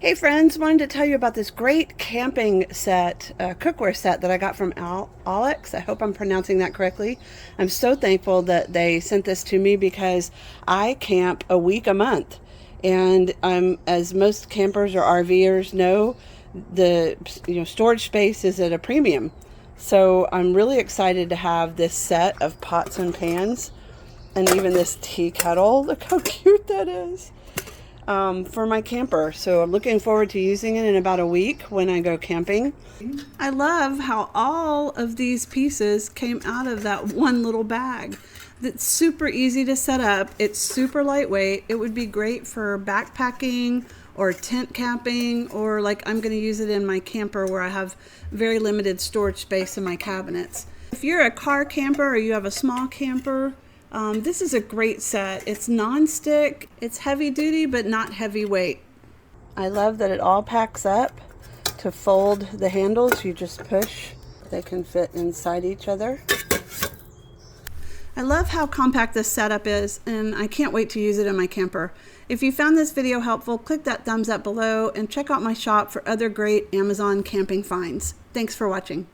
Hey friends, wanted to tell you about this great camping set, cookware set that I got from Alocs. I hope I'm pronouncing that correctly. I'm so thankful that they sent this to me because I camp a week a month. And as most campers or RVers know, the storage space is at a premium. So I'm really excited to have this set of pots and pans and even this tea kettle. Look how cute that is. For my camper. So I'm looking forward to using it in about a week when I go camping. I love how all of these pieces came out of that one little bag. That's super easy to set up. It's super lightweight. It would be great for backpacking or tent camping, or like I'm going to use it in my camper where I have very limited storage space in my cabinets. If you're a car camper or you have a small camper, this is a great set. It's non-stick, it's heavy duty, but not heavyweight. I love that it all packs up. To fold the handles, you just push. They can fit inside each other. I love how compact this setup is, and I can't wait to use it in my camper. If you found this video helpful, click that thumbs up below and check out my shop for other great Amazon camping finds. Thanks for watching.